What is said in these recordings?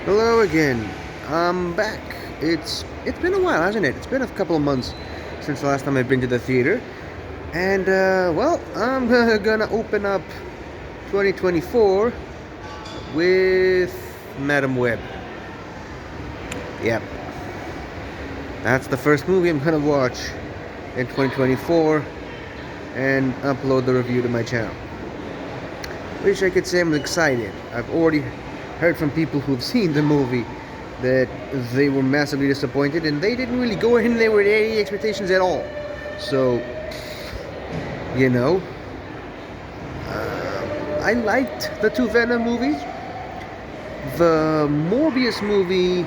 Hello again. I'm back. It's been a while, hasn't it? It's been a couple of months since the last time I've been to the theater. And well, I'm gonna open up 2024 with Madam Web. Yep. That's the first movie I'm gonna watch in 2024 and upload the review to my channel. Wish I could say I'm excited. I've already heard from people who've seen the movie that they were massively disappointed and they didn't really go in there with any expectations at all. So, you know, I liked the two Venom movies. The Morbius movie,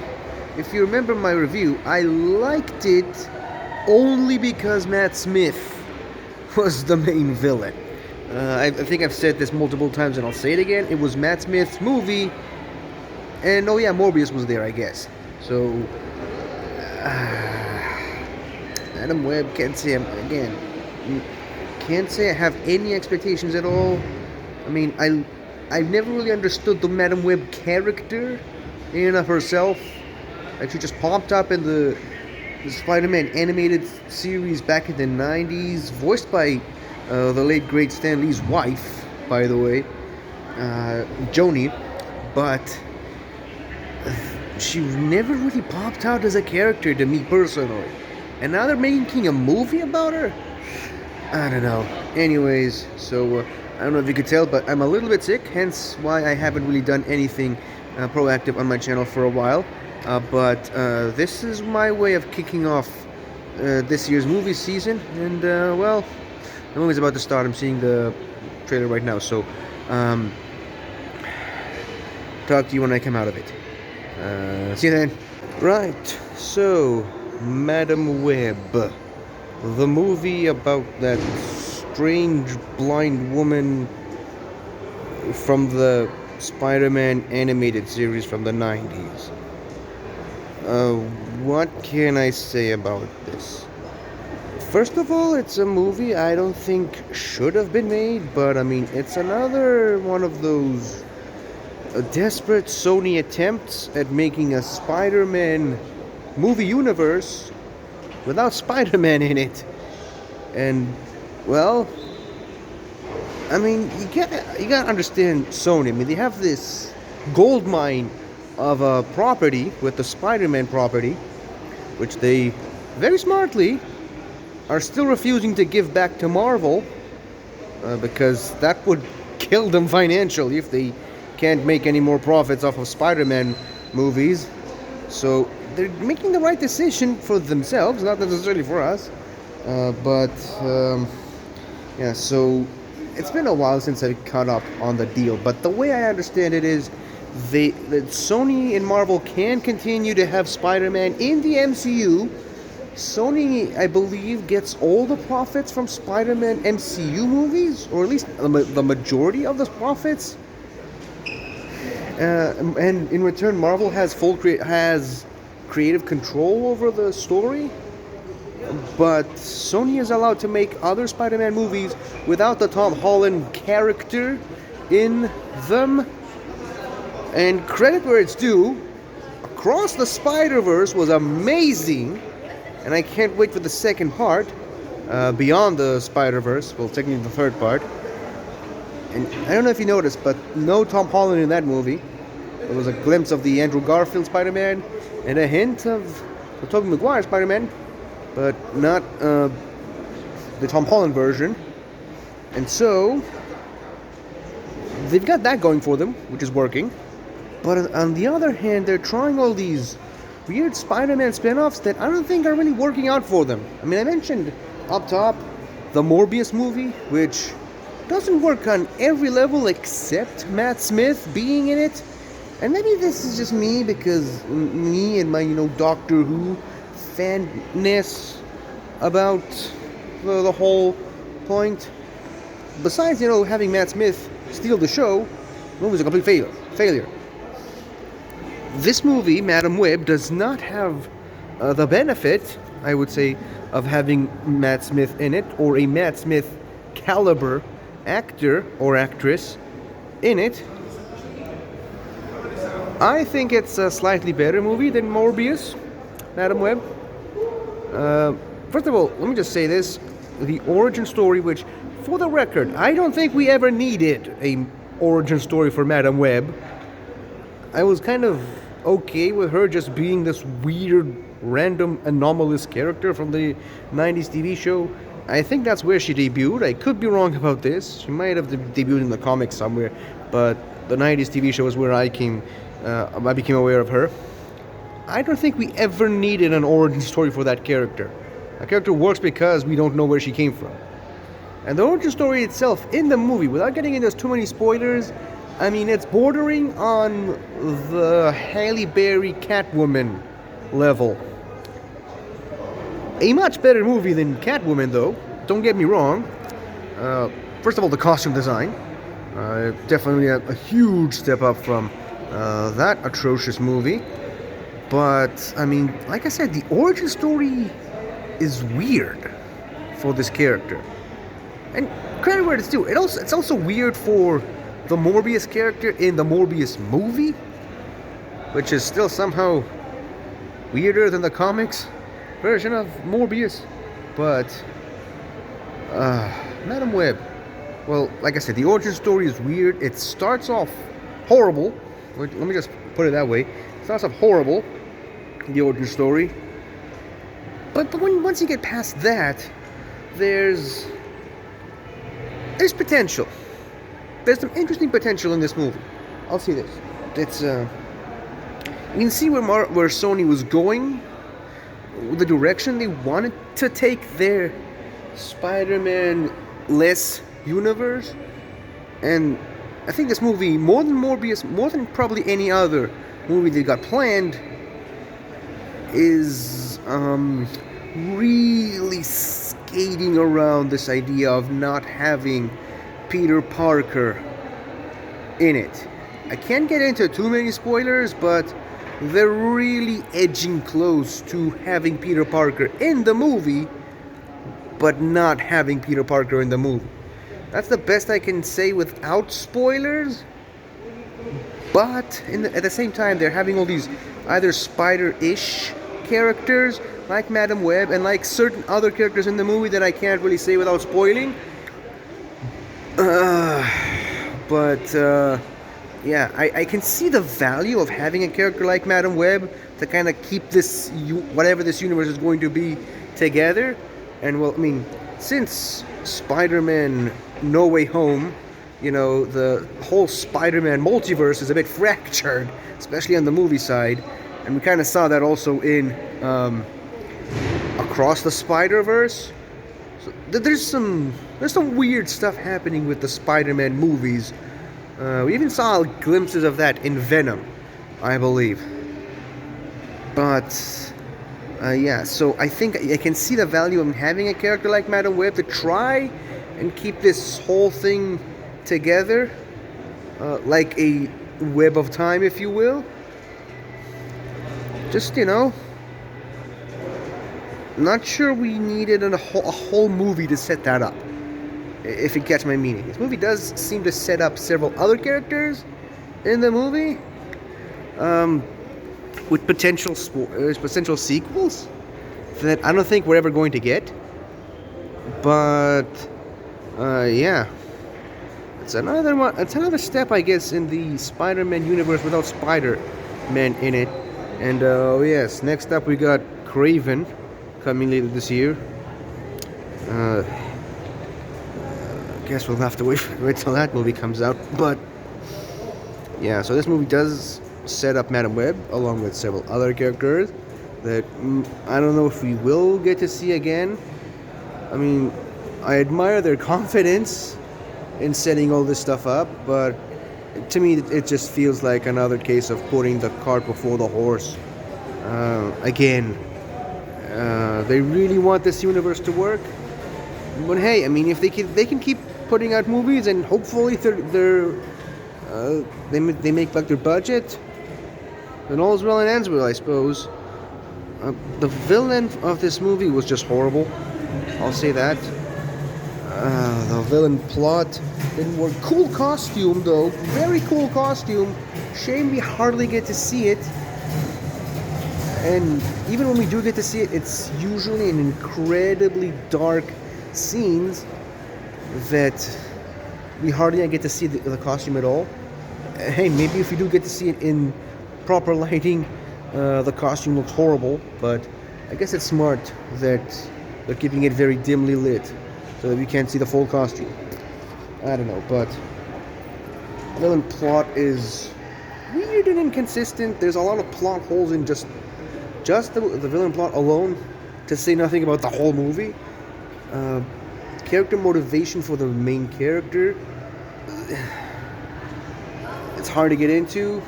if you remember my review, I liked it only because Matt Smith was the main villain. I think I've said this multiple times and I'll say it again. It was Matt Smith's movie. And oh yeah, Morbius was there, I guess. So, Adam Webb, can't say again. Can't say I have any expectations at all. I mean, I've never really understood the Madam Web character in and of herself. Like she just popped up in the Spider-Man animated series back in the 90s, voiced by the late great Stan Lee's wife, by the way, Joni. But she never really popped out as a character to me personally. And now they're making a movie about her? I don't know. Anyways, so I don't know if you could tell, but I'm a little bit sick, hence why I haven't really done anything proactive on my channel for a while. But this is my way of kicking off this year's movie season. And, well, the movie's about to start. I'm seeing the trailer right now, so talk to you when I come out of it. See you then. Right, so Madam Web, the movie about that strange blind woman from the Spider-Man animated series from the 90s. What can I say about this? First of all, it's a movie I don't think should have been made, but I mean, it's another one of those desperate Sony attempts at making a Spider-Man movie universe without Spider-Man in it. And, well, I mean, you gotta understand Sony. I mean, they have this gold mine of a property with the Spider-Man property, which they very smartly are still refusing to give back to Marvel because that would kill them financially if they can't make any more profits off of Spider-Man movies. So they're making the right decision for themselves, not necessarily for us. Yeah, so it's been a while since I caught up on the deal, but the way I understand it is that Sony and Marvel can continue to have Spider-Man in the MCU. Sony, I believe, gets all the profits from Spider-Man MCU movies, or at least the majority of the profits. And in return, Marvel has has creative control over the story. But Sony is allowed to make other Spider-Man movies without the Tom Holland character in them. And credit where it's due, Across the Spider-Verse was amazing. And I can't wait for the second part, Beyond the Spider-Verse, well, technically the third part. And I don't know if you noticed, but no Tom Holland in that movie. There was a glimpse of the Andrew Garfield Spider-Man and a hint of the Tobey Maguire Spider-Man, but not the Tom Holland version. And so they've got that going for them, which is working. But on the other hand, they're trying all these weird Spider-Man spin-offs that I don't think are really working out for them. I mean, I mentioned up top the Morbius movie, which doesn't work on every level except Matt Smith being in it. And maybe this is just me, because me and my, Doctor Who fanness about the whole point. Besides, having Matt Smith steal the show, the movie's a complete failure. This movie, Madam Web, does not have the benefit, I would say, of having Matt Smith in it, or a Matt Smith caliber actor or actress in it. I think it's a slightly better movie than Morbius, Madam Web. Uh, First of all, let me just say this: the origin story, which, for the record, I don't think we ever needed a origin story for Madam Web. I was kind of okay with her just being this weird, random, anomalous character from the 90s TV show. I think that's where she debuted. I could be wrong about this. She might have debuted in the comics somewhere, but the 90s TV show is where I became aware of her. I don't think we ever needed an origin story for that character. A character works because we don't know where she came from. And the origin story itself in the movie, without getting into too many spoilers, I mean, it's bordering on the Halle Berry Catwoman level. A much better movie than Catwoman, though. Don't get me wrong. First of all, the costume design. Definitely a huge step up from that atrocious movie. But, I mean, like I said, the origin story is weird for this character. And credit where it's due. It's also weird for the Morbius character in the Morbius movie, which is still somehow weirder than the comics version of Morbius. But Madam Web, well, like I said, the origin story is weird. It starts off horrible. Let me just put it that way. It starts off horrible, the origin story. But once you get past that, there's potential. There's some interesting potential in this movie. I'll say this. It's you can see where Sony was going, the direction they wanted to take their Spider-Man-less universe, and I think this movie, more than Morbius, more than probably any other movie they got planned, is really skating around this idea of not having Peter Parker in it. I can't get into too many spoilers, but they're really edging close to having Peter Parker in the movie, but not having Peter Parker in the movie. That's the best I can say without spoilers. But at the same time, they're having all these either Spider-ish characters, like Madam Web, and like certain other characters in the movie that I can't really say without spoiling. Yeah, I can see the value of having a character like Madam Web to kind of keep this, whatever this universe is going to be, together. And well, I mean, since Spider-Man No Way Home, the whole Spider-Man multiverse is a bit fractured, especially on the movie side. And we kind of saw that also in Across the Spider-Verse. So there's some weird stuff happening with the Spider-Man movies. We even saw glimpses of that in Venom, I believe. But yeah, so I think I can see the value of having a character like Madam Web to try and keep this whole thing together, like a web of time, if you will. Just, not sure we needed a whole movie to set that up, if it gets my meaning. This movie does seem to set up several other characters in the movie, with potential sequels that I don't think we're ever going to get. But yeah, it's another step, I guess, in the Spider-Man universe without Spider-Man in it. And yes, next up we got Kraven coming later this year. Guess we'll have to wait till that movie comes out. But yeah, so this movie does set up Madam Web along with several other characters that I don't know if we will get to see again. I mean, I admire their confidence in setting all this stuff up, but to me it just feels like another case of putting the cart before the horse. Again, they really want this universe to work, but hey, I mean, if they can keep putting out movies and hopefully they make back their budget, then all's well and ends well, I suppose. The villain of this movie was just horrible. I'll say that. The villain plot didn't work. Cool costume, though. Very cool costume. Shame we hardly get to see it. And even when we do get to see it, it's usually in incredibly dark scenes that we hardly get to see the costume at all. Hey, maybe if we do get to see it in proper lighting, the costume looks horrible, but I guess it's smart that they're keeping it very dimly lit so that we can't see the full costume. I don't know, but the villain plot is weird and inconsistent. There's a lot of plot holes in just the villain plot alone, to say nothing about the whole movie. Character motivation for the main character, it's hard to get into.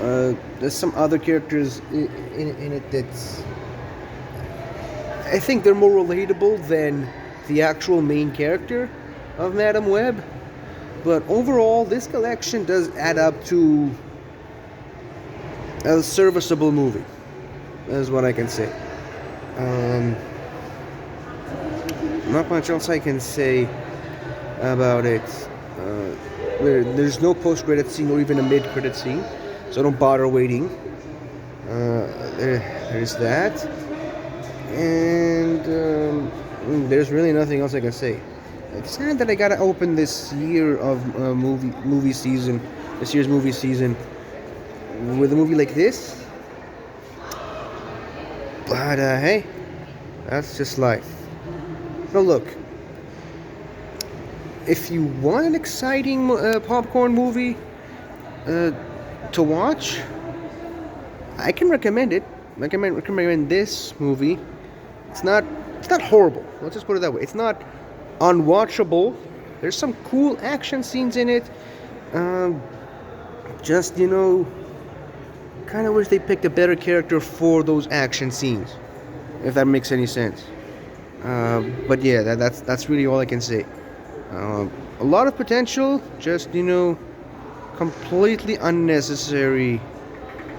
There's some other characters in it that's, I think they're more relatable than the actual main character of Madam Web. But overall, this collection does add up to a serviceable movie, is what I can say. Not much else I can say about it. There's no post-credit scene or even a mid-credit scene, so don't bother waiting. There's that, and there's really nothing else I can say. It's sad that I gotta open this year of movie season, this year's movie season, with a movie like this. But hey, that's just life. Now look, if you want an exciting popcorn movie to watch, I can recommend it. I can recommend this movie. It's not horrible. Let's just put it that way. It's not unwatchable. There's some cool action scenes in it. Just, kind of wish they picked a better character for those action scenes, if that makes any sense. But yeah, that's really all I can say. A lot of potential, just completely unnecessary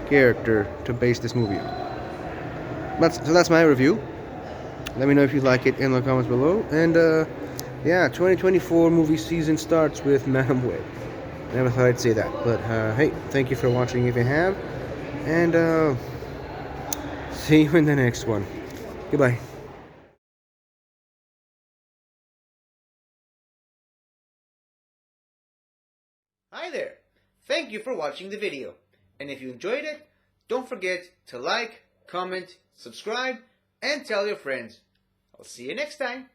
character to base this movie on. So that's my review. Let me know if you like it in the comments below. And yeah, 2024 movie season starts with Madam Web. Never thought I'd say that, but hey, thank you for watching if you have, and see you in the next one. Goodbye. Hi there! Thank you for watching the video, and if you enjoyed it, don't forget to like, comment, subscribe, and tell your friends. I'll see you next time.